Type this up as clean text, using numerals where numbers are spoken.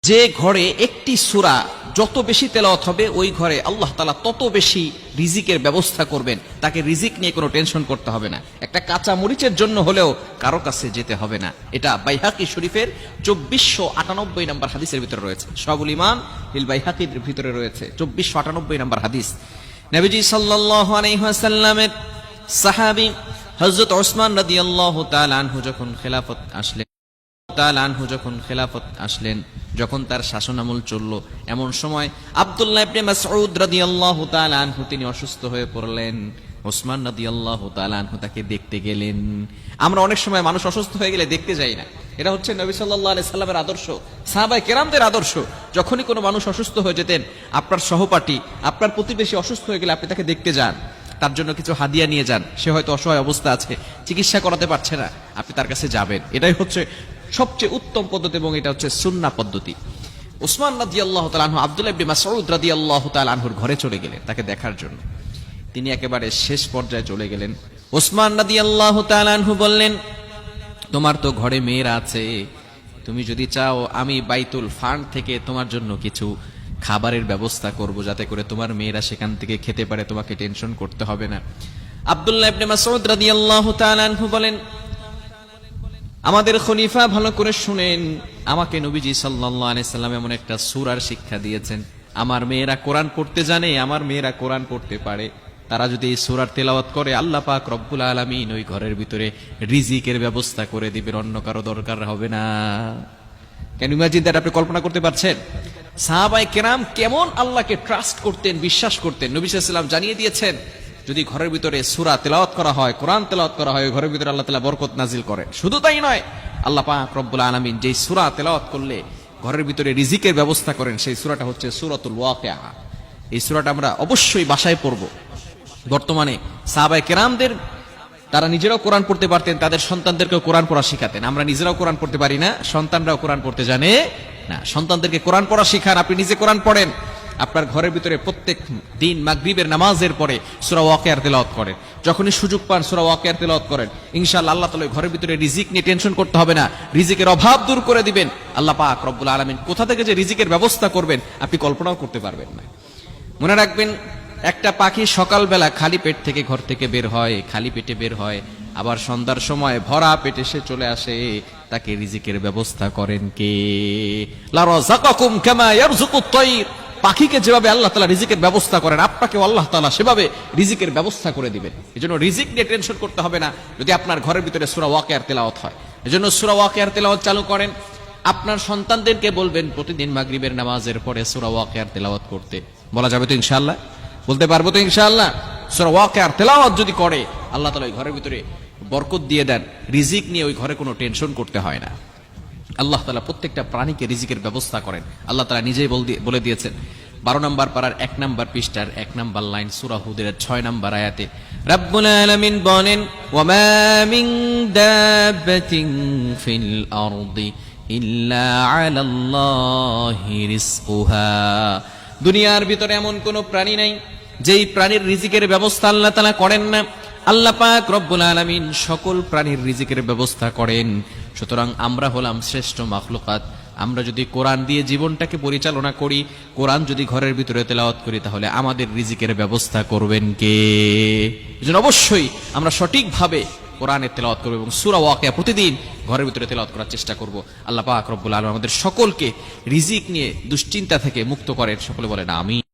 যে ঘরে একটি সূরা যত বেশি তেলাওয়াত হবে ওই ঘরে আল্লাহ তাআলা তত বেশি রিজিকের ব্যবস্থা করবেন, তাকে রিজিক নিয়ে কোনো টেনশন করতে হবে না। একটা কাঁচা মরিচের জন্য হলেও কারো কাছে যেতে হবে না। এটা বাইহাকি শরীফের 2498 নম্বর হাদিসের ভিতরে রয়েছে। শাহুল ইমান হিল বাইহাকির ভিতরে রয়েছে 2498 নম্বর হাদিস। নবীজি সাল্লাল্লাহু আলাইহি ওয়াসাল্লামের সাহাবী হযরত ওসমান রাদিয়াল্লাহু তাআলা আনহু যখন খেলাফত আসলেন, যখন তার শাসনামল চলল, এমন সময় আব্দুল্লাহ ইবনে মাসউদ রাদিয়াল্লাহু তাআলা আনহু তিনি অসুস্থ হয়ে পড়লেন। ওসমান রাদিয়াল্লাহু তাআলা আনহু তাকে দেখতে গেলেন। আমরা অনেক সময় মানুষ অসুস্থ হয়ে গেলে দেখতে যাই না। এটা হচ্ছে নবী সাল্লাল্লাহু আলাইহি সাল্লামের আদর্শ, সাহাবায়ে কেরামদের আদর্শ। যখনই কোনো মানুষ অসুস্থ হয়ে যেতেন, আপনার সহপাঠী, আপনার প্রতিবেশী অসুস্থ হয়ে গেলে আপনি তাকে দেখতে যান, তার জন্য কিছু হাদিয়া নিয়ে যান। সে হয়তো অসহায় অবস্থা আছে, চিকিৎসা করাতে পারছে না, আপনি তার কাছে যাবেন। এটাই হচ্ছে সবচেয়ে উত্তম পদ্ধতি এবং এটা হচ্ছে সুন্নাহ পদ্ধতি। ওসমান রাদিয়াল্লাহু তাআলা আনহু আব্দুল্লাহ ইবনে মাসউদ রাদিয়াল্লাহু তাআলা আনহুর ঘরে চলে গেলেন তাকে দেখার জন্য। তিনি একেবারে শেষ পর্যায়ে চলে গেলেন। ওসমান রাদিয়াল্লাহু তাআলা আনহু বললেন, তোমার তো ঘরে মেয়েরা আছে, তুমি যদি চাও আমি বাইতুল ফান্ড থেকে তোমার জন্য কিছু খাবারের ব্যবস্থা করব, যাতে করে তোমার মেয়েরা সেখান থেকে খেতে পারে, তোমাকে টেনশন করতে হবে না। আব্দুল্লাহ ইবনে মাসউদ রাদিয়াল্লাহু তাআলা আনহু বলেন, আমাদের খলিফা ভালো করে শুনেন, আমাকে নবীজি সাল্লাল্লাহু আলাইহি সাল্লাম এমন একটা সূরার শিক্ষা দিয়েছেন, আমার মেয়েরা কোরআন পড়তে জানে, আমার মেয়েরা কোরআন পড়তে পারে, তারা যদি এই সূরার তেলাওয়াত করে আল্লাহ পাক রব্বুল আলামিন ওই ঘরের ভিতরে রিজিকের ব্যবস্থা করে দিবেন, অন্য কারো দরকার হবে না। Can you imagine that? আপনি কল্পনা করতে পারছেন সাহাবায়ে কেরাম কেমন আল্লাহকে ট্রাস্ট করতেন, বিশ্বাস করতেন। নবী সাল্লাল্লাহু আলাইহি ওয়াসাল্লাম জানিয়ে দিয়েছেন, যদি ঘরের ভিতরে সূরা তেলাওয়াত করা হয়, কোরআন তেলাওয়াত করা হয়, ঘরের ভিতরে আল্লাহ তাআলা বরকত নাজিল করে। শুধু তাই নয়, আল্লাহ পাক রব্বুল আলামিন যেই সূরা তেলাওয়াত করলে ঘরের ভিতরে রিজিকের ব্যবস্থা করেন, সেই সূরাটা হচ্ছে সূরাতুল ওয়াকিয়া। এই সূরাটা আমরা অবশ্যই বাসায় পড়ব। বর্তমানে সাহাবায়ে কেরামদের তারা নিজেরাও কোরআন পড়তে পারতেন, তাদের সন্তানদেরকেও কোরআন পড়া শিখাতেন। আমরা নিজেরাও কোরআন পড়তে পারি না, সন্তানরাও কোরআন পড়তে জানে না। সন্তানদেরকে কোরআন পড়া শিখান, আপনি নিজে কোরআন পড়েন। আপনার ঘরের ভিতরে প্রত্যেক দিন মাগরিবের নামাজের পরে সূরা ওয়াকিয়ার তেলাওয়াত করেন। যখনই সুযোগ পান সূরা ওয়াকিয়ার তেলাওয়াত করেন। ইনশাআল্লাহ আল্লাহ তাআলা ঘরের ভিতরে রিজিক নিয়ে টেনশন করতে হবে না, রিজিকের অভাব দূর করে দিবেন। আল্লাহ পাক রব্বুল আলামিন কোথা থেকে যে রিজিকের ব্যবস্থা করবেন আপনি কল্পনাও করতে পারবেন না। মনে রাখবেন, একটা পাখি সকালবেলা খালি পেট থেকে ঘর থেকে বের হয়, খালি পেটে বের হয়, আবার সন্ধ্যার সময় ভরা পেটে সে চলে আসে। তাকে রিজিকের ব্যবস্থা করেন কে? লা রাযাকাকুম কামা ইয়ারযুকুত তায়র। পাখিকে যেভাবে আল্লাহ তাআলা রিজিকের ব্যবস্থা করেন, আপনাকেও আল্লাহ তাআলা সেভাবে রিজিকের ব্যবস্থা করে দিবেন। এজন্য রিজিক নিয়ে টেনশন করতে হবে না যদি আপনার ঘরের ভিতরে সূরা ওয়াকিয়ার তেলাওয়াত হয়। এজন্য সূরা ওয়াকিয়ার তেলাওয়াত চালু করেন। আপনার সন্তানদেরকে বলবেন প্রতিদিন মাগরিবের নামাজের পরে সূরা ওয়াকিয়ার তেলাওয়াত করতে। বলা যাবে তো ইনশাআল্লাহ? বলতে পারবো তো ইনশাআল্লাহ? সূরা ওয়াকিয়ার তেলাওয়াত যদি করে আল্লাহ তাআলা ওই ঘরের ভিতরে বরকত দিয়ে দেন, রিজিক নিয়ে ওই ঘরে কোনো টেনশন করতে হয় না। আল্লাহ তাআলা প্রত্যেকটা প্রাণীকে রিজিকের ব্যবস্থা করেন। আল্লাহ তাআলা নিজেই বলে দিয়েছেন 12 নম্বর পারার 1 নম্বর পৃষ্ঠার 1 নম্বর লাইন সূরা হুদের 6 নম্বর আয়াতে রব্বুল আলামিন বলেন, ওয়া মা মিন দাব্বাতিন ফিল আরদি ইল্লা আলাল্লাহি রিজকুহা। দুনিয়ার ভিতরে এমন কোন প্রাণী নাই যেই প্রাণীর রিজিকের ব্যবস্থা আল্লাহ তাআলা করেন না। আল্লাহ পাক রব্বুল আলামিন সকল প্রাণীর রিজিকের ব্যবস্থা করেন। সুতরাং আমরা হলাম শ্রেষ্ঠ মাখলুকাত। আমরা যদি কোরআন দিয়ে জীবনটাকে পরিচালনা করি, কোরআন যদি ঘরের ভিতরে তেলাওয়াত করি, তাহলে আমাদের রিজিকের ব্যবস্থা করবেন কে? এজন্য অবশ্যই আমরা সঠিকভাবে কোরআনের তেলাওয়াত করব এবং সূরা ওয়াকিয়া প্রতিদিন ঘরের ভিতরে তেলাওয়াত করার চেষ্টা করব। আল্লাহ পাক রব্বুল আলামিন আমাদের সকলকে রিজিক নিয়ে দুশ্চিন্তা থেকে মুক্ত করেন। সকলে বলেন আমিন।